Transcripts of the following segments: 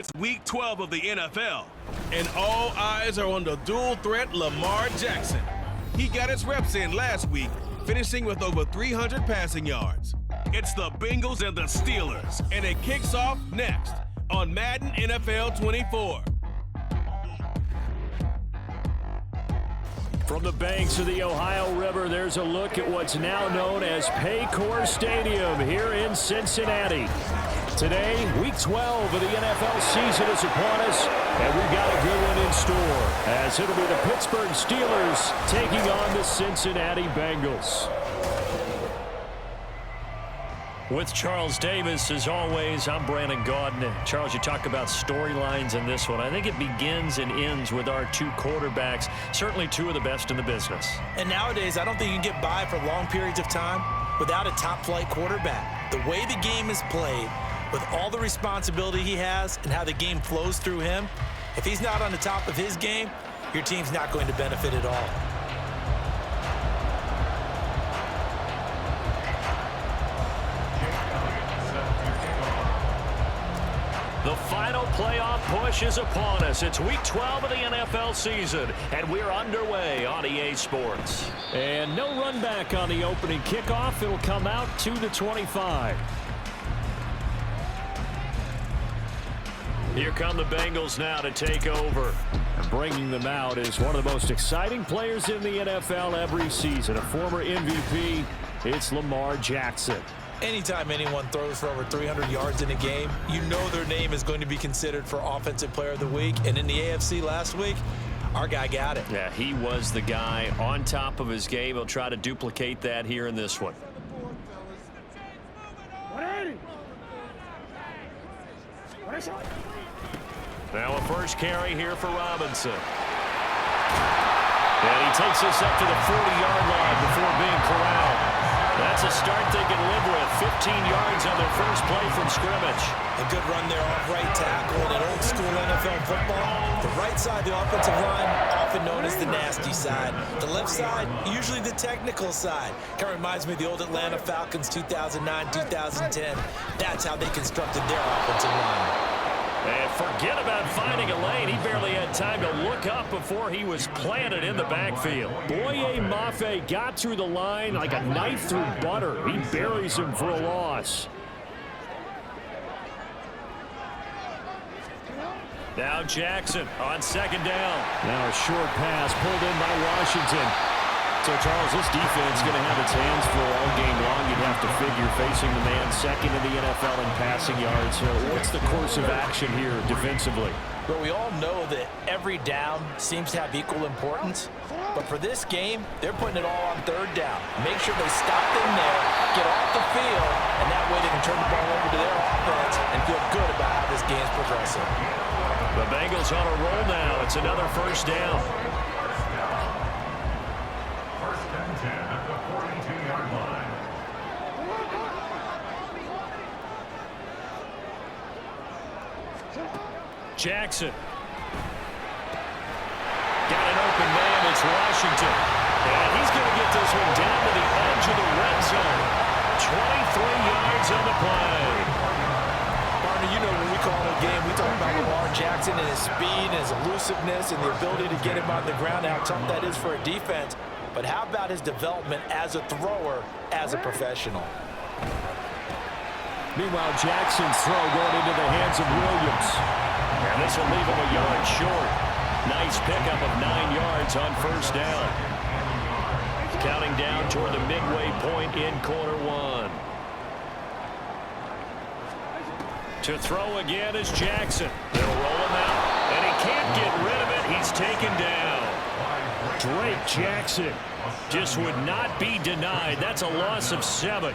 It's week 12 of the NFL, and all eyes are on the dual threat Lamar Jackson. He got his reps in last week, finishing with over 300 passing yards. It's the Bengals and the Steelers, and it kicks off next on Madden NFL 24. From the banks of the Ohio River, there's a look at what's now known as Paycor Stadium here in Cincinnati. Today, week 12 of the NFL season is upon us, and we've got a good one in store, as it'll be the Pittsburgh Steelers taking on the Cincinnati Bengals. With Charles Davis, as always, I'm Brandon Gaudin. Charles, you talk about storylines in this one. I think it begins and ends with our two quarterbacks, certainly two of the best in the business. And nowadays, I don't think you can get by for long periods of time without a top-flight quarterback. The way the game is played, with all the responsibility he has and how the game flows through him, if he's not on the top of his game, your team's not going to benefit at all. The final playoff push is upon us. It's week 12 of the NFL season, and we're underway on EA Sports. And no run back on the opening kickoff. It'll come out to the 25. Here come the Bengals now to take over. And bringing them out is one of the most exciting players in the NFL every season. A former MVP, it's Lamar Jackson. Anytime anyone throws for over 300 yards in a game, you know their name is going to be considered for Offensive Player of the Week. And in the AFC last week, our guy got it. Yeah, he was the guy on top of his game. He'll try to duplicate that here in this one. Now a first carry here for Robinson. And he takes us up to the 40-yard line before being corralled. That's a start they can live with. 15 yards on their first play from scrimmage. A good run there off right tackle in an old-school NFL football. The right side of the offensive line, often known as the nasty side. The left side, usually the technical side. Kind of reminds me of the old Atlanta Falcons 2009-2010. That's how they constructed their offensive line. And forget about finding a lane. He barely had time to look up before he was planted in the backfield. Boye Mafe got through the line like a knife through butter. He buries him for a loss. Now Jackson on second down. Now a short pass pulled in by Washington. So, Charles, this defense is going to have its hands full all game long. You'd have to figure, facing the man second in the NFL in passing yards. What's the course of action here defensively? Well, we all know that every down seems to have equal importance. But for this game, they're putting it all on third down. Make sure they stop them there, get off the field, and that way they can turn the ball over to their offense and feel good about how this game's progressing. The Bengals on a roll now. It's another first down. Jackson. Got an open man. It's Washington. And he's going to get this one down to the edge of the red zone. 23 yards on the play. Barney, you know when we call it a game, we talk about Lamar Jackson and his speed and his elusiveness and the ability to get him on the ground, how tough that is for a defense. But how about his development as a thrower, as a professional? Meanwhile, Jackson's throw going into the hands of Williams. And this will leave him a yard short. Nice pickup of 9 yards on first down. Counting down toward the midway point in quarter one. To throw again is Jackson. They'll roll him out, and he can't get rid of it. He's taken down. Drake Jackson just would not be denied. That's a loss of 7.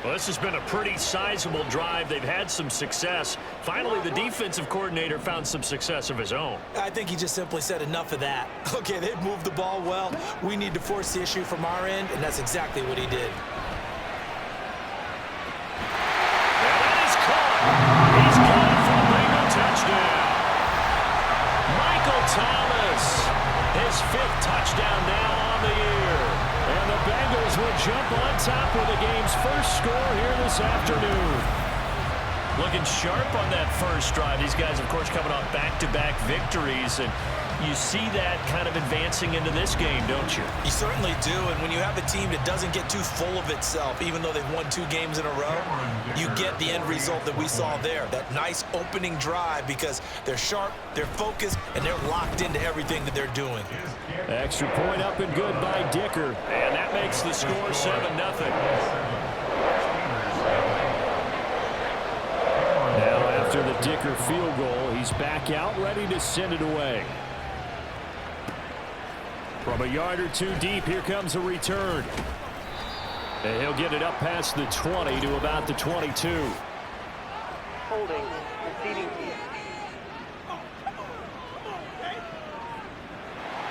Well, this has been a pretty sizable drive. They've had some success. Finally, the defensive coordinator found some success of his own. I think he just simply said enough of that. Okay, they've moved the ball well. We need to force the issue from our end, and that's exactly what he did. And that is caught. He's got it for a Bengal touchdown. Michael Thomas, his 5th touchdown now on the year. And the Bengals will jump on top with the game's first score here this afternoon. Looking sharp on that first drive. These guys, of course, coming off back-to-back victories, and you see that kind of advancing into this game, don't you? You certainly do, and when you have a team that doesn't get too full of itself, even though they've won 2 games in a row, you get the end result that we saw there, that nice opening drive, because they're sharp, they're focused, and they're locked into everything that they're doing. Extra point up and good by Dicker, and that makes the score 7-0. Now after the Dicker field goal, he's back out, ready to send it away. From a yard or 2 deep, here comes a return. And he'll get it up past the 20 to about the 22. Holding. Conceding.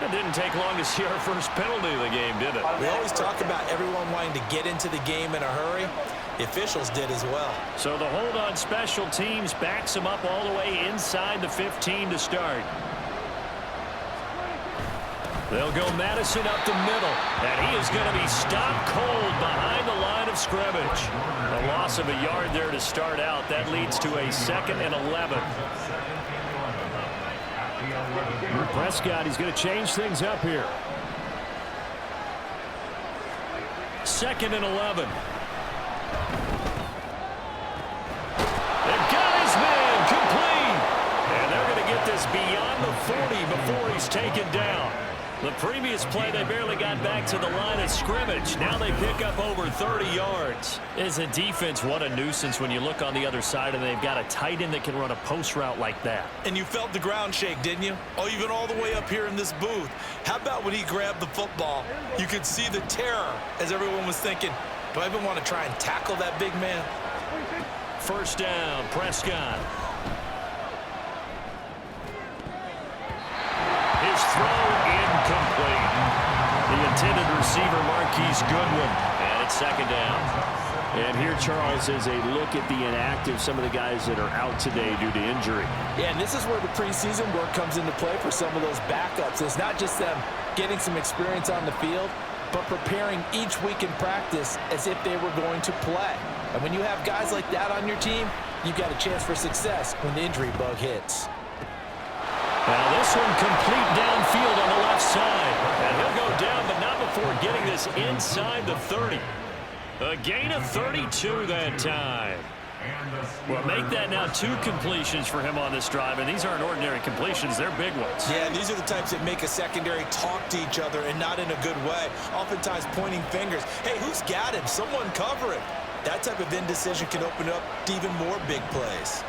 It didn't take long to see our first penalty of the game, did it? We always talk about everyone wanting to get into the game in a hurry. The officials did as well. So the hold on special teams backs him up all the way inside the 15 to start. They'll go Madison up the middle, and he is going to be stopped cold behind the line of scrimmage. A loss of a yard there to start out. That leads to a 2nd and 11. Prescott, he's going to change things up here. 2nd and 11. They've got his man complete. And they're going to get this beyond the 40 before he's taken down. The previous play, they barely got back to the line of scrimmage. Now they pick up over 30 yards. As a defense, what a nuisance when you look on the other side and they've got a tight end that can run a post route like that. And you felt the ground shake, didn't you? Oh, even all the way up here in this booth. How about when he grabbed the football? You could see the terror as everyone was thinking, do I even want to try and tackle that big man? First down, Prescott. His throw incomplete. The intended receiver, Marquise Goodwin. And it's 2nd down. And here, Charles, is a look at the inactive, some of the guys that are out today due to injury. Yeah, and this is where the preseason work comes into play for some of those backups. It's not just them getting some experience on the field, but preparing each week in practice as if they were going to play. And when you have guys like that on your team, you've got a chance for success when the injury bug hits. Now this one complete downfield on the left side. And he'll go down, but not before getting this inside the 30. A gain of 32 that time. Well, make that now 2 completions for him on this drive, and these aren't ordinary completions. They're big ones. Yeah, and these are the types that make a secondary talk to each other and not in a good way. Oftentimes pointing fingers. Hey, who's got him? Someone cover him. That type of indecision can open up to even more big plays.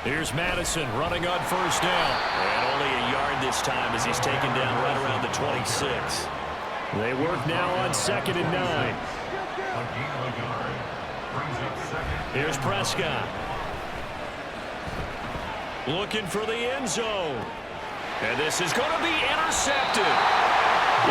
Here's Madison running on first down. And only a yard this time as he's taken down right around the 26. They work now on 2nd and 9. Here's Prescott. Looking for the end zone. And this is going to be intercepted.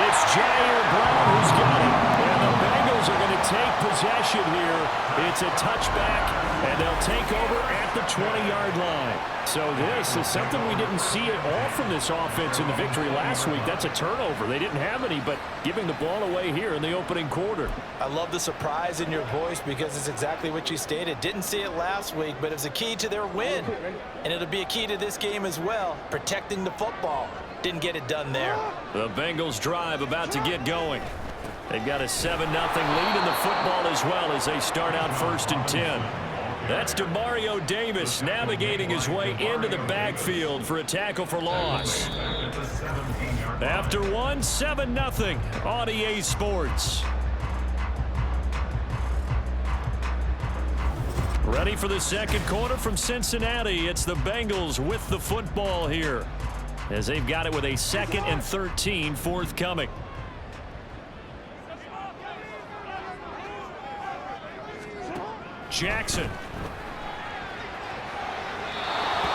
It's Jair Brown who's got it. And the Bengals are going to take possession here. It's a touchback, and they'll take over at the 20-yard line. So this is something we didn't see at all from this offense in the victory last week. That's a turnover. They didn't have any, but giving the ball away here in the opening quarter. I love the surprise in your voice because it's exactly what you stated. Didn't see it last week, but it's a key to their win. And it'll be a key to this game as well, protecting the football. Didn't get it done there. The Bengals drive about to get going. They've got a 7-0 lead in the football as well as they start out 1st and 10. That's DeMario Davis navigating his way into the backfield for a tackle for loss. After 7-0 on EA Sports. Ready for the second quarter from Cincinnati. It's the Bengals with the football here, as they've got it with a 2nd and 13 forthcoming. Jackson.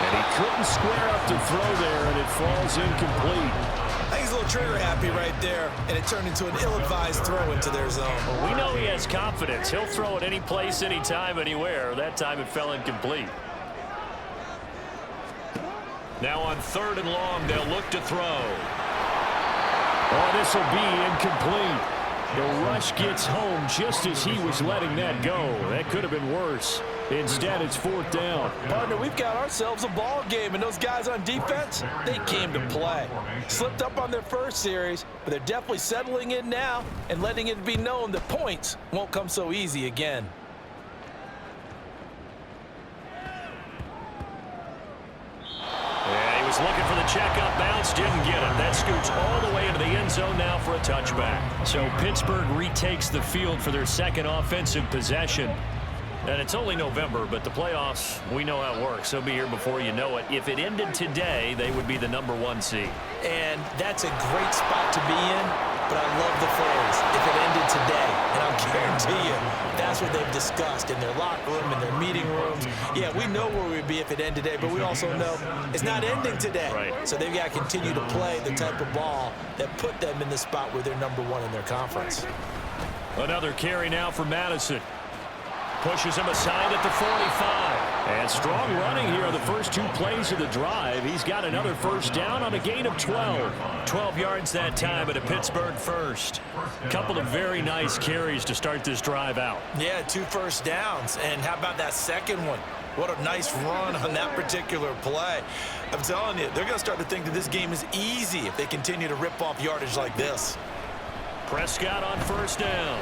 And he couldn't square up to throw there, and it falls incomplete. I think he's a little trigger happy right there, and it turned into an ill-advised throw into their zone. Well, we know he has confidence. He'll throw it any place, anytime, anywhere. That time it fell incomplete. Now on 3rd and long, they'll look to throw. Oh, this will be incomplete. The rush gets home just as he was letting that go. That could have been worse. Instead, it's 4th down. Partner, we've got ourselves a ball game, and those guys on defense, they came to play. Slipped up on their first series, but they're definitely settling in now and letting it be known that points won't come so easy again. Yeah, he was looking for the checkup bounce, didn't get it. That scoots all the way into the end zone now for a touchback. So Pittsburgh retakes the field for their second offensive possession. And it's only November, but the playoffs, we know how it works. They'll be here before you know it. If it ended today, they would be the #1 seed. And that's a great spot to be in, but I love the phrase, if it ended today. And I'll guarantee you, that's what they've discussed in their locker room, in their meeting rooms. Yeah, we know where we'd be if it ended today, but we also know it's not ending today. Right. So they've got to continue to play the type of ball that put them in the spot where they're #1 in their conference. Another carry now for Madison. Pushes him aside at the 45. And strong running here on the first 2 plays of the drive. He's got another first down on a gain of 12. 12 yards that time at a Pittsburgh first. Couple of very nice carries to start this drive out. Yeah, 2 first downs. And how about that second one? What a nice run on that particular play. I'm telling you, they're going to start to think that this game is easy if they continue to rip off yardage like this. Prescott on first down.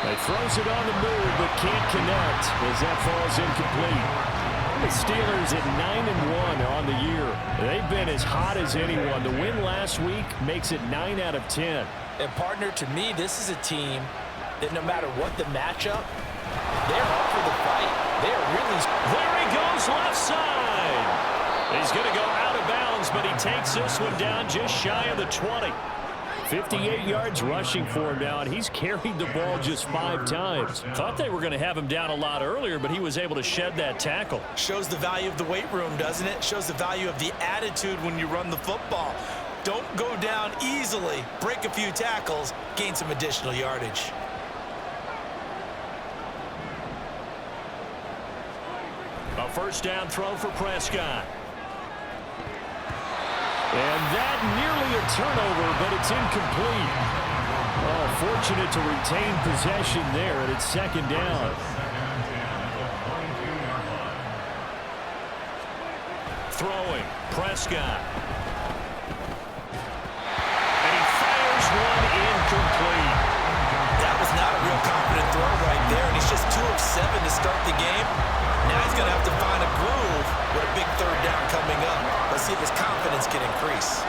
He throws it on the move, but can't connect as that falls incomplete. The Steelers at 9-1 on the year. They've been as hot as anyone. The win last week makes it 9 out of 10. And partner, to me, this is a team that no matter what the matchup, they're up for the fight. They are really... There he goes left side. He's going to go out of bounds, but he takes this one down just shy of the 20. 58 yards rushing for him now, and he's carried the ball just 5 times. Thought they were going to have him down a lot earlier, but he was able to shed that tackle. Shows the value of the weight room, doesn't it? Shows the value of the attitude when you run the football. Don't go down easily. Break a few tackles, gain some additional yardage. A first down throw for Prescott. And that nearly a turnover, but it's incomplete. Oh, fortunate to retain possession there, and it's second down. Throwing, Prescott. And he fires one incomplete. That was not a real confident throw right there, and he's just 2 of 7 to start the game. Now he's going to have to find a groove with a big third down coming up. Let's see if his confidence can increase.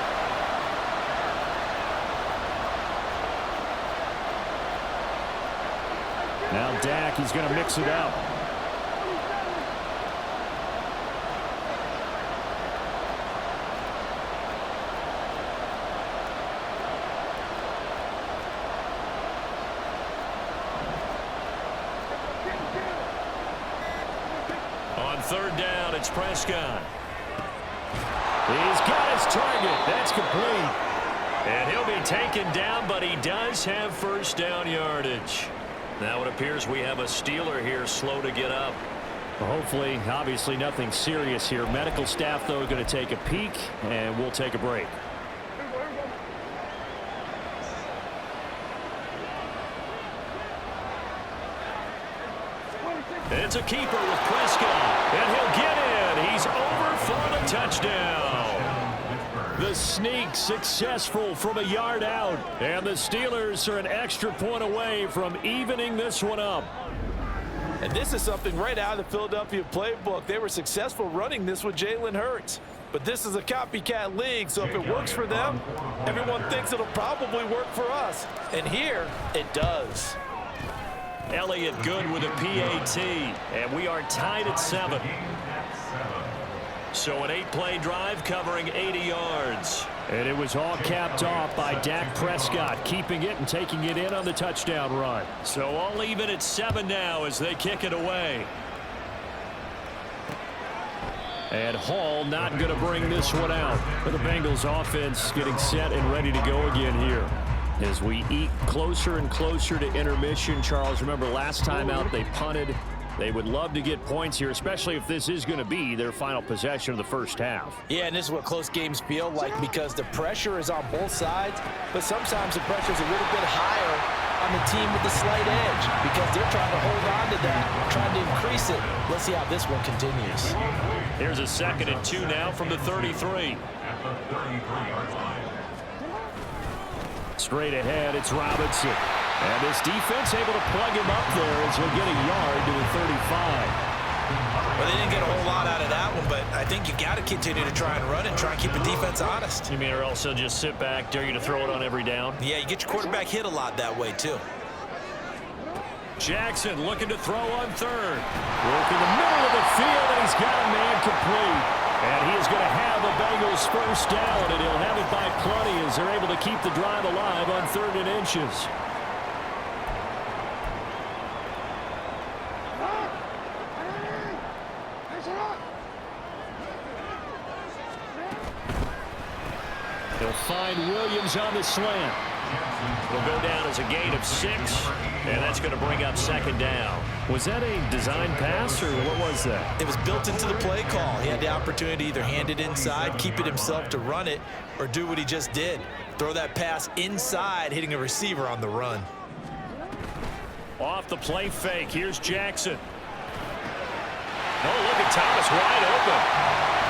Now Dak, he's going to mix it up. On third down, it's Prescott. He's got his target. That's complete. And he'll be taken down, but he does have first down yardage. Now it appears we have a Steeler here slow to get up. Well, hopefully, obviously nothing serious here. Medical staff, though, going to take a peek, and we'll take a break. It's a keeper with Prescott, and he'll get in. He's over for the touchdown. The sneak successful from a yard out, and the Steelers are an extra point away from evening this one up. And this is something right out of the Philadelphia playbook. They were successful running this with Jalen Hurts. But this is a copycat league, so if it works for them, everyone thinks it'll probably work for us. And here, it does. Elliott good with a PAT, and we are tied at 7. So an 8-play drive covering 80 yards. And it was all capped off by Dak Prescott, keeping it and taking it in on the touchdown run. So all even at 7 now as they kick it away. And Hall not going to bring this one out. For the Bengals offense getting set and ready to go again here. As we eat closer and closer to intermission, Charles, remember last time out they punted. They would love to get points here, especially if this is going to be their final possession of the first half. Yeah, and this is what close games feel like because the pressure is on both sides, but sometimes the pressure is a little bit higher on the team with the slight edge because they're trying to hold on to that, trying to increase it. Let's see how this one continues. Here's a 2nd and 2 now from the 33. Straight ahead, it's Robinson. And this defense able to plug him up there as he'll get a yard to the 35. Well, they didn't get a whole lot out of that one, but I think you got to continue to try and run and try and keep the defense honest. You mean or also just sit back, dare you to throw it on every down? Yeah, you get your quarterback hit a lot that way, too. Jackson looking to throw on 3rd. Work in the middle of the field, and he's got a man complete. And he is going to have the Bengals first down, and he'll have it by plenty as they're able to keep the drive alive on 3rd and inches. He'll find Williams on the slant. It'll go down as a gain of 6, and that's going to bring up 2nd down. Was that a design pass, or what was that? It was built into the play call. He had the opportunity to either hand it inside, keep it himself to run it, or do what he just did. Throw that pass inside, hitting a receiver on the run. Off the play fake, here's Jackson. Oh, look at Thomas wide open.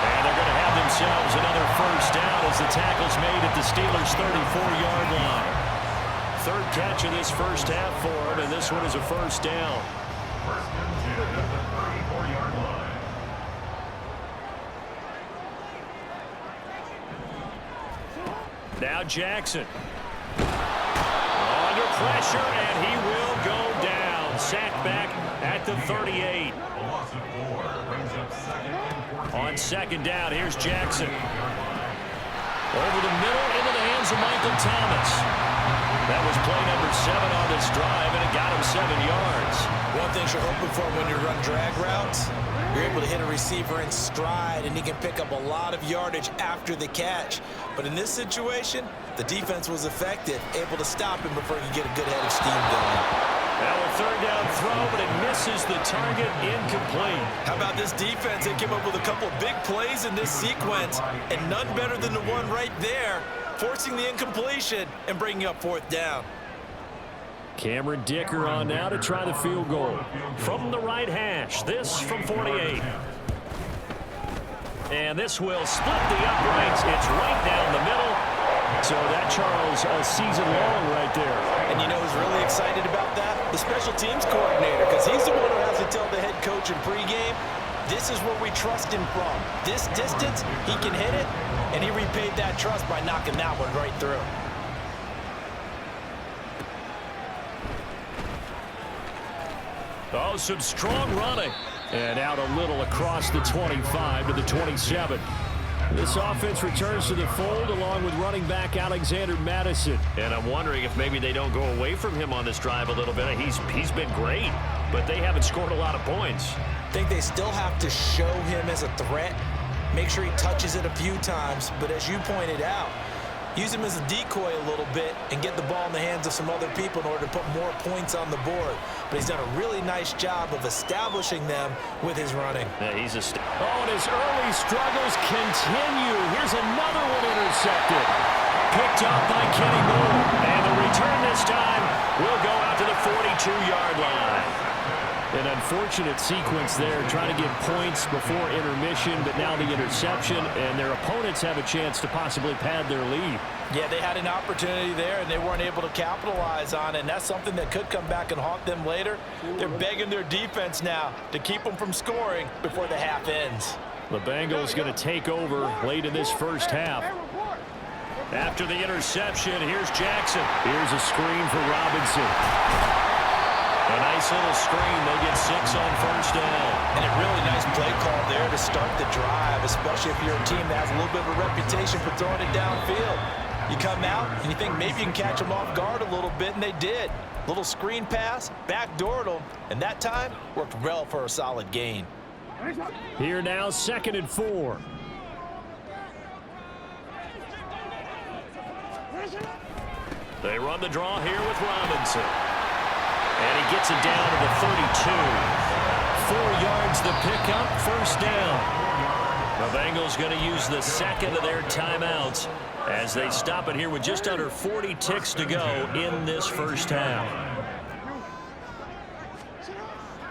And they're going to have themselves another first down as the tackle's made at the Steelers' 34-yard line. 3rd catch of this first half for him, and this one is a first down. Now Jackson. Under pressure, and he will go down. Sacked back at the 38. On 2nd down, here's Jackson. Over the middle, into the hands of Michael Thomas. That was play number 7 on this drive, and it got him 7 yards. One thing you're hoping for when you run drag routes, you're able to hit a receiver in stride, and he can pick up a lot of yardage after the catch. But in this situation, the defense was effective, able to stop him before he could get a good head of steam going. Now a 3rd down throw, but it misses the target, incomplete. How about this defense? They came up with a couple of big plays in this sequence, and none better than the one right there, forcing the incompletion and bringing up 4th down. Cameron Dicker on now to try the field goal. From the right hash, this from 48. And this will split the uprights. It's right down the middle. So that, Charles, a season long right there. And you know who's really excited about that? The special teams coordinator, because he's the one who has to tell the head coach in pregame, this is where we trust him from. This distance, he can hit it, and he repaid that trust by knocking that one right through. Oh, some strong running. And out a little across the 25 to the 27. This offense returns to the fold along with running back Alexander Madison. And I'm wondering if maybe they don't go away from him on this drive a little bit. He's been great, but they haven't scored a lot of points. I think they still have to show him as a threat, make sure he touches it a few times, but as you pointed out, use him as a decoy a little bit and get the ball in the hands of some other people in order to put more points on the board. But he's done a really nice job of establishing them with his running. Yeah, and his early struggles continue. Here's another one intercepted. Picked up by Kenny Moore. And the return this time will go out to the 42-yard line. An unfortunate sequence there, trying to get points before intermission, but now the interception, and their opponents have a chance to possibly pad their lead. Yeah, they had an opportunity there, and they weren't able to capitalize on it, and that's something that could come back and haunt them later. They're begging their defense now to keep them from scoring before the half ends. The Bengals going to take over late in this first half. After the interception, here's Jackson. Here's a screen for Robinson. A nice little screen. They get 6 on first down. And a really nice play call there to start the drive, especially if you're a team that has a little bit of a reputation for throwing it downfield. You come out and you think maybe you can catch them off guard a little bit, and they did. Little screen pass, backdoored them, and that time worked well for a solid gain. Here now, 2nd and 4. They run the draw here with Robinson. And he gets it down to the 32. 4 yards the pickup, first down. The Bengals going to use the second of their timeouts as they stop it here with just under 40 ticks to go in this first half.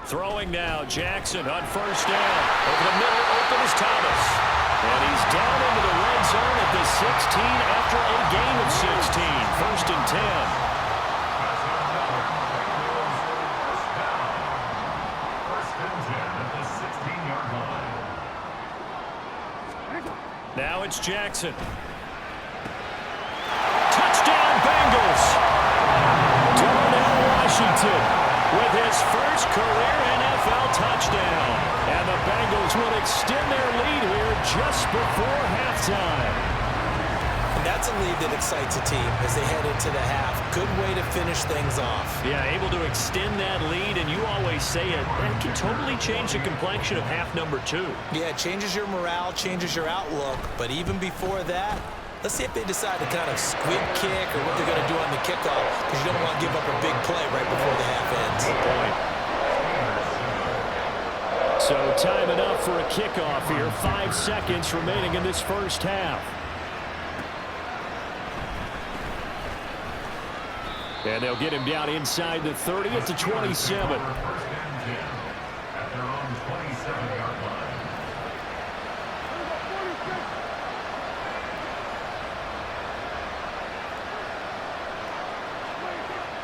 Throwing now, Jackson on first down. Over the middle, open is Thomas. And he's down into the red zone at the 16 after a gain of 16. First and 10. Now it's Jackson. Touchdown, Bengals. Darnell Washington with his first career NFL touchdown. And the Bengals will extend their lead here just before halftime. And that's a lead that excites a team as they head into the half. Good way to finish things off. Yeah, able to extend that lead, and you always say it, that can totally change the complexion of half number 2. Yeah, it changes your morale, changes your outlook. But even before that, let's see if they decide to kind of squib kick or what they're going to do on the kickoff, because you don't want to give up a big play right before the half ends. Good point. So time enough for a kickoff here. 5 seconds remaining in this first half. And they'll get him down inside the 30 at the 27.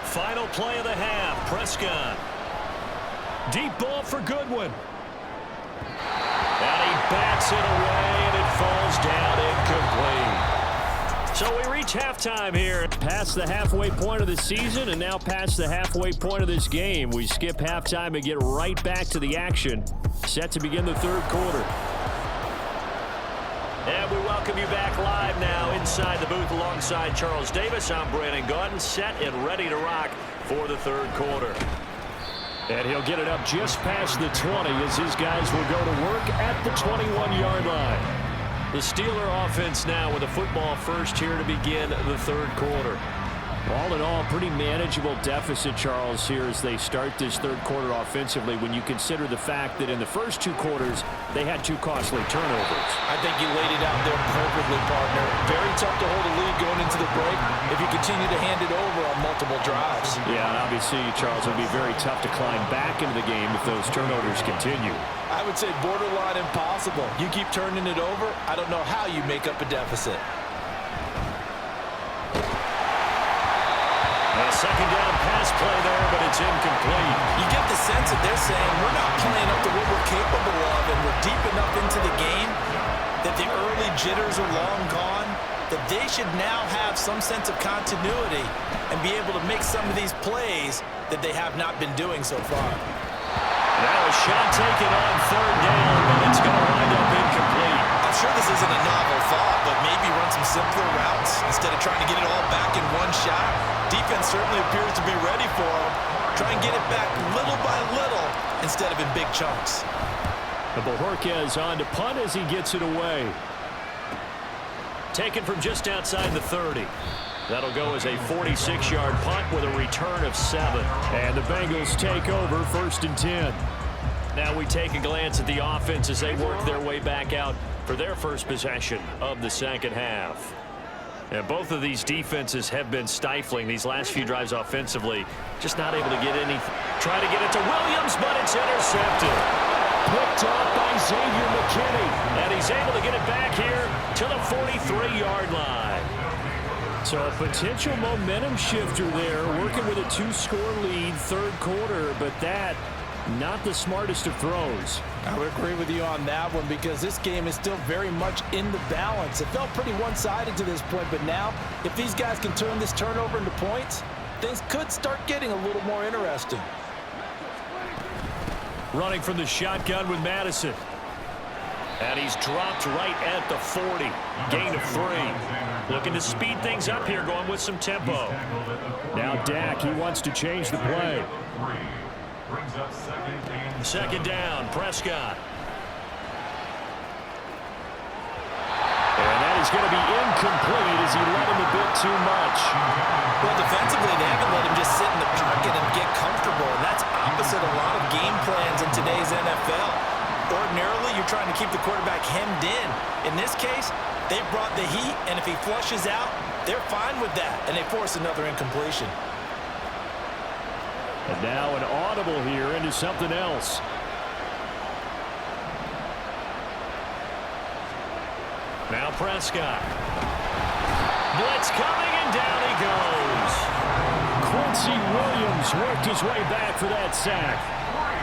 Final play of the half. Prescott. Deep ball for Goodwin. And he bats it away, and it falls down incomplete. So we reach halftime here. Past the halfway point of the season, and now past the halfway point of this game. We skip halftime and get right back to the action. Set to begin the third quarter. And we welcome you back live now inside the booth alongside Charles Davis. I'm Brandon Gaudin, set and ready to rock for the third quarter. And he'll get it up just past the 20 as his guys will go to work at the 21-yard line. The Steeler offense now with a football first here to begin the third quarter. All in all, pretty manageable deficit, Charles, here as they start this third quarter offensively when you consider the fact that in the first 2 quarters, they had 2 costly turnovers. I think you laid it out there perfectly, partner. Very tough to hold a lead going into the break if you continue to hand it over on multiple drives. Yeah, and obviously, Charles, it would be very tough to climb back into the game if those turnovers continue. I would say borderline impossible. You keep turning it over, I don't know how you make up a deficit. A second down pass play there, but it's incomplete. You get the sense that they're saying we're not playing up to what we're capable of, and we're deep enough into the game that the early jitters are long gone, that they should now have some sense of continuity and be able to make some of these plays that they have not been doing so far. Now a shot taken on third down, but it's going to wind up incomplete. I'm sure this isn't a novel thought, but maybe run some simpler routes instead of trying to get it all back in one shot. Defense certainly appears to be ready for him. Try and get it back little by little instead of in big chunks. Bojorquez on to punt as he gets it away. Taken from just outside the 30. That'll go as a 46-yard punt with a return of 7. And the Bengals take over first and 10. Now we take a glance at the offense as they work their way back out for their first possession of the second half. And both of these defenses have been stifling these last few drives offensively. Just not able to get any. Try to get it to Williams, but it's intercepted. Picked off by Xavier McKinney. And he's able to get it back here to the 43-yard line. So a potential momentum shifter there, working with a 2-score lead, third quarter, but that not the smartest of throws. I would agree with you on that one because this game is still very much in the balance. It felt pretty one-sided to this point, but now if these guys can turn this turnover into points, things could start getting a little more interesting. Running from the shotgun with Madison. And he's dropped right at the 40. Gain of 3. Looking to speed things up here, going with some tempo. Now Dak, he wants to change the play. Second down, Prescott. And that is going to be incomplete as he led him a bit too much. Well, defensively, they haven't let him just sit in the pocket and get comfortable, and that's opposite a lot of game plans in today's NFL. Ordinarily, you're trying to keep the quarterback hemmed in. In this case, they brought the heat, and if he flushes out, they're fine with that, and they force another incompletion. And now an audible here into something else. Now Prescott. Blitz coming, and down he goes. Quincy Williams worked his way back for that sack.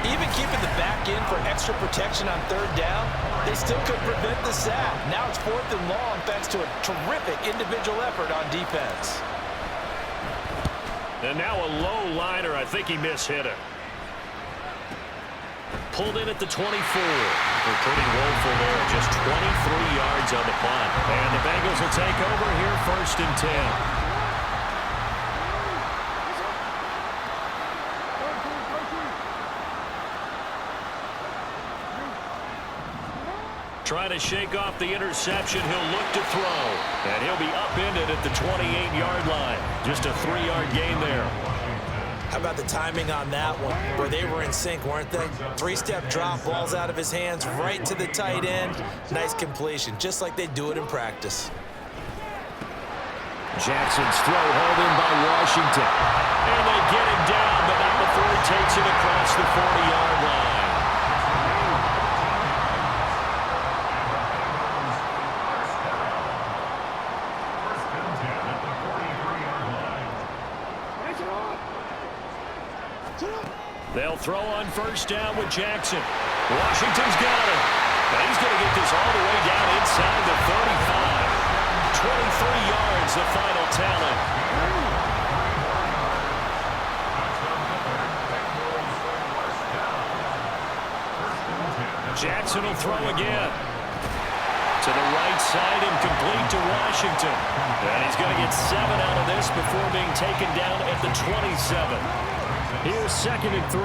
Even keeping the back in for extra protection on third down, they still could prevent the sack. Now it's 4th and long thanks to a terrific individual effort on defense. And now a low liner. I think he mishit it. Pulled in at the 24. They're pretty woeful there. Just 23 yards on the punt. And the Bengals will take over here 1st and 10. Trying to shake off the interception. He'll look to throw. And he'll be upended at the 28-yard line. Just a 3-yard gain there. How about the timing on that one, where they were in sync, weren't they? 3-step drop, balls out of his hands, right to the tight end. Nice completion, just like they do it in practice. Jackson's throw held in by Washington. And they get him down, but not before he takes it across the 40-yard line. They'll throw on 1st down with Jackson. Washington's got him. And he's going to get this all the way down inside the 35. 23 yards, the final tally. Jackson will throw again. To the right side and complete to Washington. And he's going to get 7 out of this before being taken down at the 27. Here's 2nd and 3.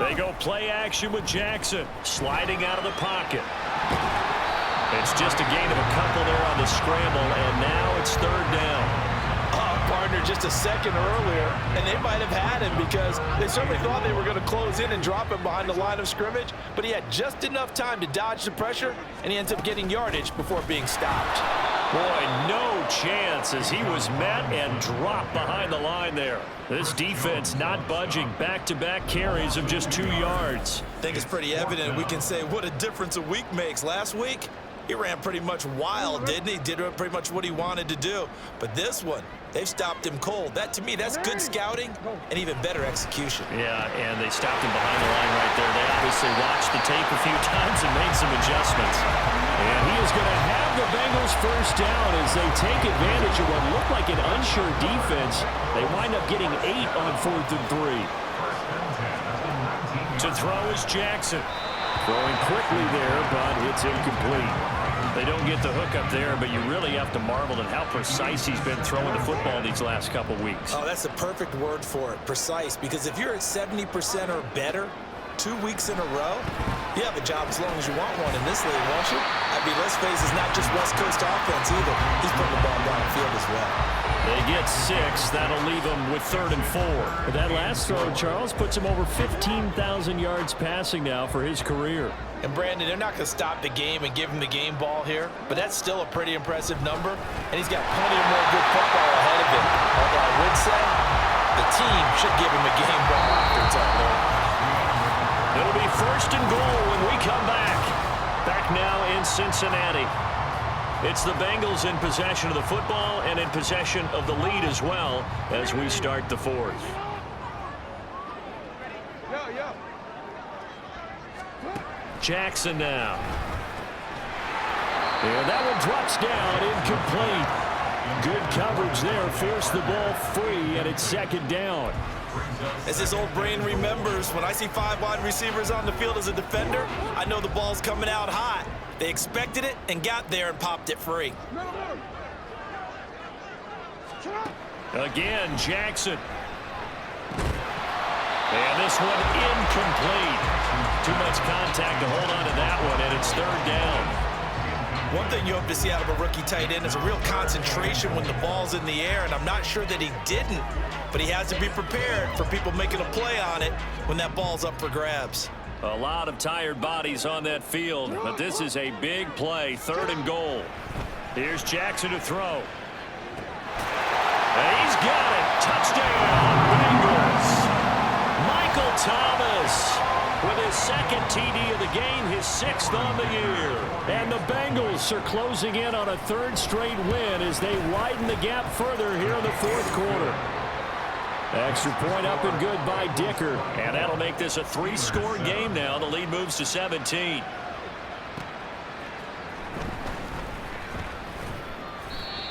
They go play action with Jackson. Sliding out of the pocket. It's just a gain of a couple there on the scramble, and now it's 3rd down. Partner just a second earlier, and they might have had him because they certainly thought they were going to close in and drop him behind the line of scrimmage, but he had just enough time to dodge the pressure, and he ends up getting yardage before being stopped. Boy, no chance as he was met and dropped behind the line there. This defense not budging. Back-to-back carries of just 2 yards. I think it's pretty evident. We can say what a difference a week makes. Last week, he ran pretty much wild, didn't he? Did pretty much what he wanted to do. But this one, they've stopped him cold. That, to me, that's good scouting and even better execution. Yeah, and they stopped him behind the line right there. They obviously watched the tape a few times and made some adjustments. And he is going to have the Bengals 1st down as they take advantage of what looked like an unsure defense. They wind up getting 8 on 4th and 3. To throw is Jackson. Throwing quickly there, but it's incomplete. They don't get the hook up there, but you really have to marvel at how precise he's been throwing the football these last couple weeks. Oh, that's the perfect word for it, precise, because if you're at 70% or better 2 weeks in a row, you have a job as long as you want one in this league, won't you? I mean, let's face it, it's not just West Coast offense either. He's putting the ball down the field as well. They get 6. That'll leave them with 3rd and 4. But that last throw, Charles, puts him over 15,000 yards passing now for his career. And, Brandon, they're not going to stop the game and give him the game ball here, but that's still a pretty impressive number, and he's got plenty of more good football ahead of him. Although I would say the team should give him a game ball after it's all over. It'll be 1st and goal when we come back. Back now in Cincinnati. It's the Bengals in possession of the football and in possession of the lead as well as we start the 4th. Jackson now. And that one drops down, incomplete. Good coverage there, forced the ball free, and it's 2nd down. As his old brain remembers, when I see 5 wide receivers on the field as a defender, I know the ball's coming out hot. They expected it and got there and popped it free. Again, Jackson. And this one incomplete. Too much contact to hold on to that one, and it's 3rd down. One thing you hope to see out of a rookie tight end is a real concentration when the ball's in the air, and I'm not sure that he didn't, but he has to be prepared for people making a play on it when that ball's up for grabs. A lot of tired bodies on that field, but this is a big play, 3rd and goal. Here's Jackson to throw. And he's got it. Touchdown, Bengals. Michael Thomas with his 2nd TD of the game, his 6th on the year. And the Bengals are closing in on a 3rd straight win as they widen the gap further here in the 4th quarter. Extra point up and good by Dicker. And that'll make this a 3-score game now. The lead moves to 17.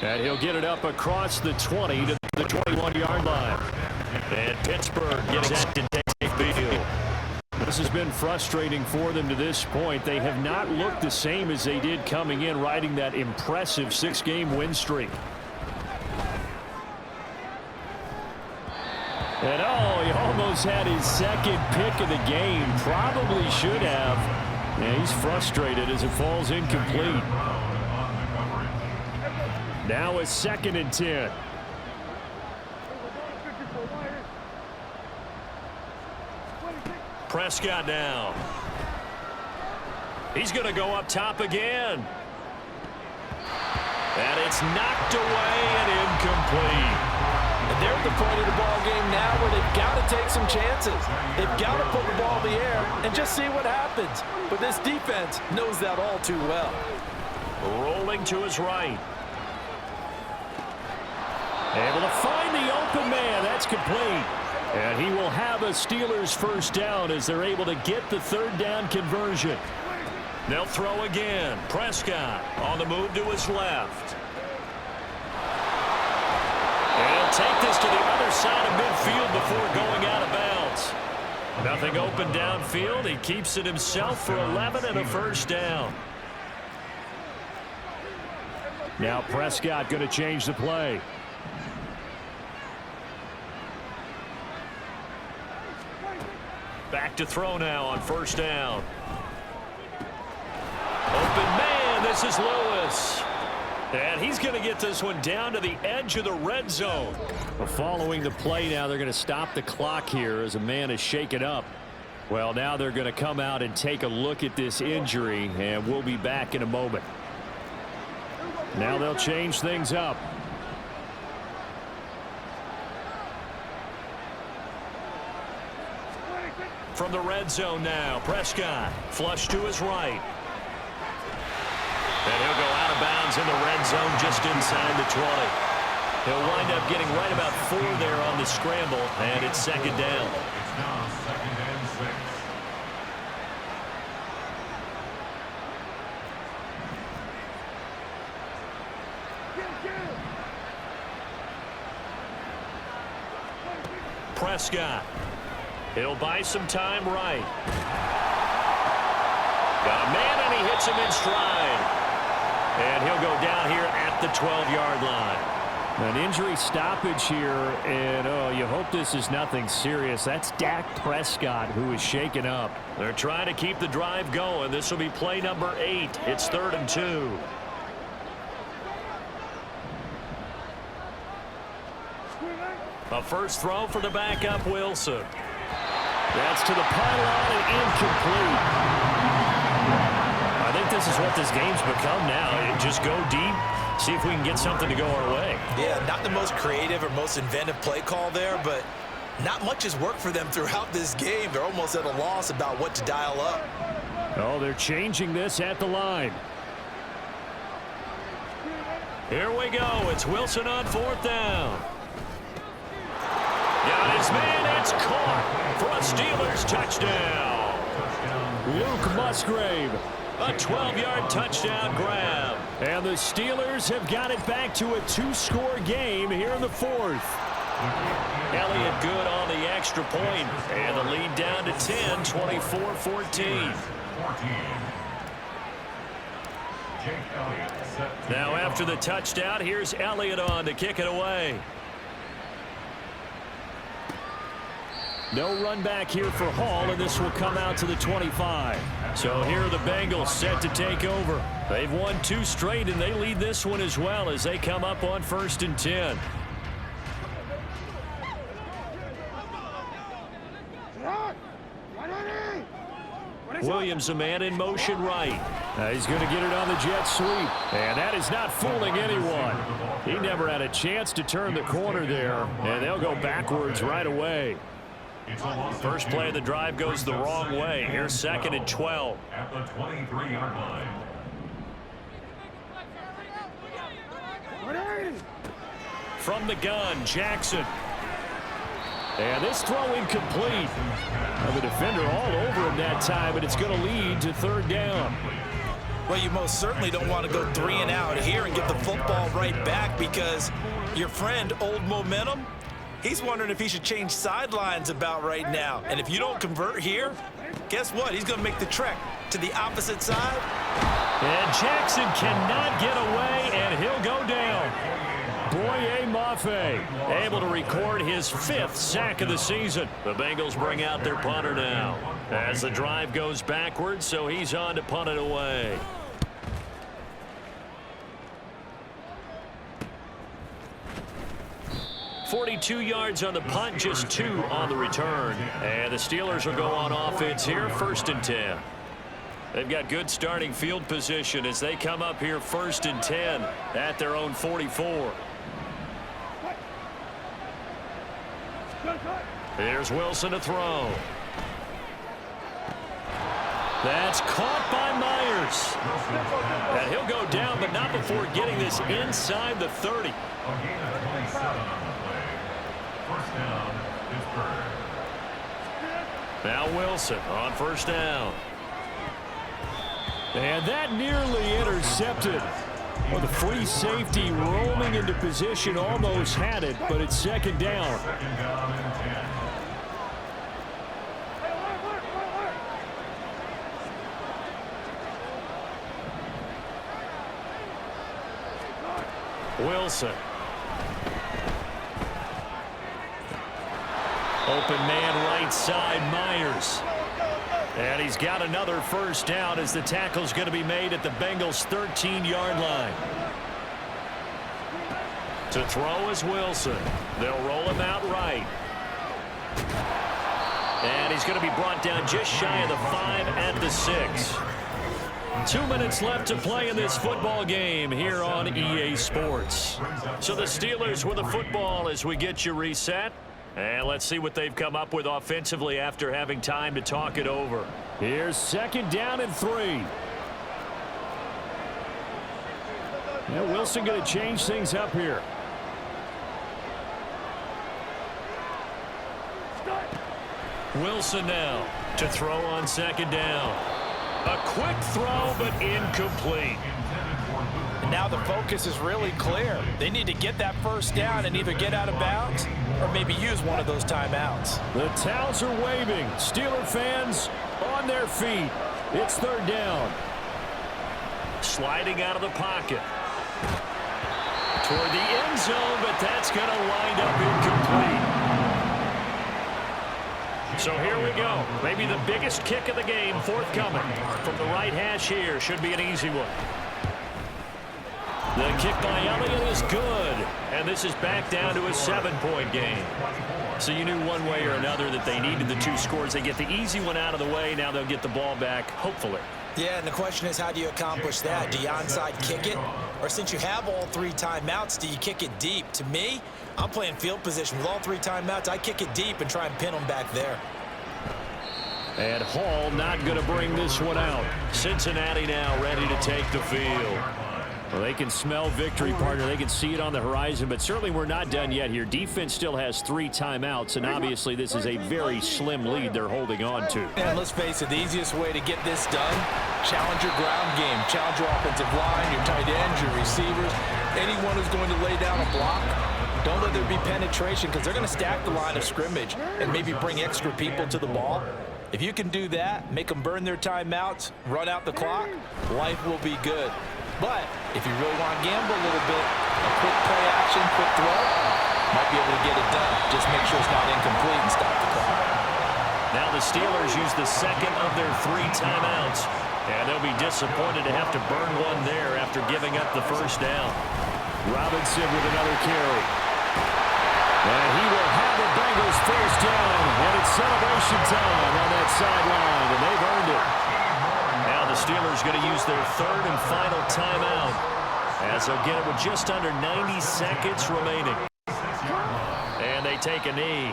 And he'll get it up across the 20 to the 21-yard line. And Pittsburgh getting set to take field. This has been frustrating for them to this point. They have not looked the same as they did coming in, riding that impressive 6-game win streak. And he almost had his 2nd pick of the game. Probably should have. And he's frustrated as it falls incomplete. Now a 2nd and 10. Prescott now. He's going to go up top again. And it's knocked away and incomplete. And they're at the point of the ball game now where they've got to take some chances. They've got to put the ball in the air and just see what happens. But this defense knows that all too well. Rolling to his right. Able to find the open man. That's complete. And he will have a Steelers 1st down as they're able to get the 3rd down conversion. They'll throw again. Prescott on the move to his left. And he'll take this to the other side of midfield before going out of bounds. Nothing open downfield. He keeps it himself for 11 and a 1st down. Now Prescott going to change the play. Back to throw now on 1st down. Open man, this is Lewis. And he's going to get this one down to the edge of the red zone. Well, following the play now, they're going to stop the clock here as a man is shaken up. Well, now they're going to come out and take a look at this injury, and we'll be back in a moment. Now they'll change things up. From the red zone now, Prescott flush to his right. And he'll go out of bounds in the red zone just inside the 20. He'll wind up getting right about 4 there on the scramble, and it's 2nd down. Prescott. He'll buy some time right. Got a man, and he hits him in stride. And he'll go down here at the 12-yard line. An injury stoppage here, and you hope this is nothing serious. That's Dak Prescott who is shaken up. They're trying to keep the drive going. This will be play number 8. It's 3rd and 2. A first throw for the backup Wilson. That's to the pylon and incomplete. I think this is what this game's become now. Just go deep, see if we can get something to go our way. Yeah, not the most creative or most inventive play call there, but not much has worked for them throughout this game. They're almost at a loss about what to dial up. Oh, they're changing this at the line. Here we go. It's Wilson on 4th down. Got his man. It's caught for a Steelers touchdown. Luke Musgrave, a 12-yard touchdown grab. And the Steelers have got it back to a 2-score game here in the 4th. Elliott good on the extra point, and the lead down to 10, 24-14. Now after the touchdown, here's Elliott on to kick it away. No run back here for Hall, and this will come out to the 25. So here are the Bengals set to take over. They've won 2 straight, and they lead this one as well as they come up on 1st and 10. Williams, a man in motion right. He's going to get it on the jet sweep. And that is not fooling anyone. He never had a chance to turn the corner there. And they'll go backwards right away. First play of the drive goes the wrong way. Here's 2nd and 12. At the 23-yard line. From the gun, Jackson. And this throw incomplete. The defender all over him that time, but it's going to lead to 3rd down. Well, you most certainly don't want to go 3 and out here and get the football right back, because your friend, Old Momentum, he's wondering if he should change sidelines about right now. And if you don't convert here, guess what? He's going to make the trek to the opposite side. And Jackson cannot get away, and he'll go down. Boye Mafe able to record his 5th sack of the season. The Bengals bring out their punter now as the drive goes backwards, so he's on to punt it away. .42 yards on the punt, just 2 on the return. And the Steelers will go on offense here, 1st and 10. They've got good starting field position as they come up here 1st and 10 at their own 44. Here's Wilson to throw. That's caught by Myers. And he'll go down, but not before getting this inside the 30. Now Wilson on 1st down. And that nearly intercepted. Well, the free safety roaming into position almost had it, but it's 2nd down. Wilson. Open man right side, Myers. And he's got another 1st down as the tackle's going to be made at the Bengals' 13-yard line. To throw is Wilson. They'll roll him out right. And he's going to be brought down just shy of the 5 at the 6. 2 minutes left to play in this football game here on EA Sports. So the Steelers with the football as we get you reset. And let's see what they've come up with offensively after having time to talk it over. Here's 2nd down and 3. Now Wilson going to change things up here. Wilson now to throw on 2nd down. A quick throw, but incomplete. And now the focus is really clear. They need to get that 1st down and either get out of bounds or maybe use one of those timeouts. The towels are waving. Steeler fans on their feet. It's 3rd down. Sliding out of the pocket. Toward the end zone, but that's going to wind up incomplete. So here we go. Maybe the biggest kick of the game forthcoming. From the right hash here. Should be an easy one. The kick by Elliott is good. And this is back down to a 7-point game. So you knew one way or another that they needed the 2 scores. They get the easy one out of the way. Now they'll get the ball back, hopefully. Yeah, and the question is, how do you accomplish that? Do you onside kick it? Or since you have all 3 timeouts, do you kick it deep? To me, I'm playing field position. With all 3 timeouts, I kick it deep and try and pin them back there. And Hall not going to bring this one out. Cincinnati now ready to take the field. Well, they can smell victory, partner. They can see it on the horizon, but certainly we're not done yet here. Defense still has 3 timeouts, and obviously this is a very slim lead they're holding on to. And let's face it, the easiest way to get this done, challenge your ground game. Challenge your offensive line, your tight ends, your receivers, anyone who's going to lay down a block. Don't let there be penetration, because they're going to stack the line of scrimmage and maybe bring extra people to the ball. If you can do that, make them burn their timeouts, run out the clock, life will be good. But if you really want to gamble a little bit, a quick play action, quick throw, might be able to get it done. Just make sure it's not incomplete and stop the clock. Now the Steelers use the 2nd of their 3 timeouts. And they'll be disappointed to have to burn one there after giving up the first down. Robinson with another carry. And he will have the Bengals first down. And it's celebration time on that sideline, and they've earned it. Now the Steelers going to use their third and final timeout, as they'll get it with just under 90 seconds remaining. And they take a knee.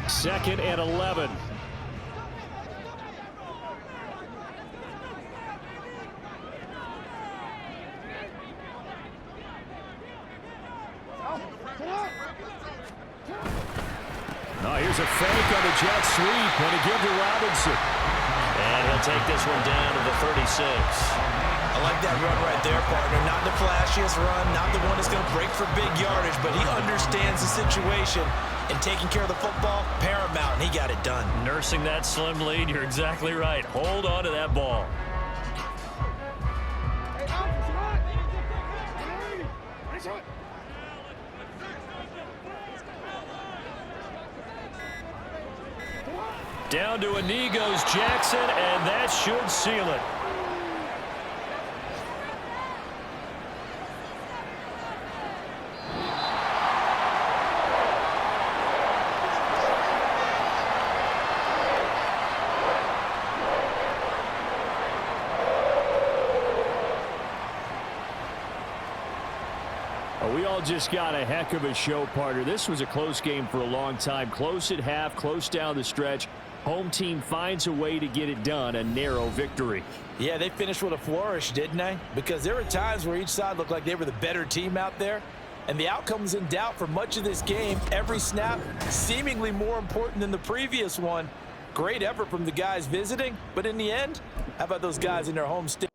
Second and 11. Now here's a fake on the jet sweep, and a give to Robinson. And he'll take this one down to the 36. I like that run right there, partner. Not the flashiest run, not the one that's going to break for big yardage, but he understands the situation, and taking care of the football, paramount, and he got it done. Nursing that slim lead, you're exactly right. Hold on to that ball. Down to a knee goes Jackson, and that should seal it. We all just got a heck of a show, partner. This was a close game for a long time. Close at half, close down the stretch. Home team finds a way to get it done, a narrow victory. Yeah, they finished with a flourish, didn't they? Because there were times where each side looked like they were the better team out there, and the outcome was in doubt for much of this game. Every snap seemingly more important than the previous one. Great effort from the guys visiting, but in the end, how about those guys in their home state?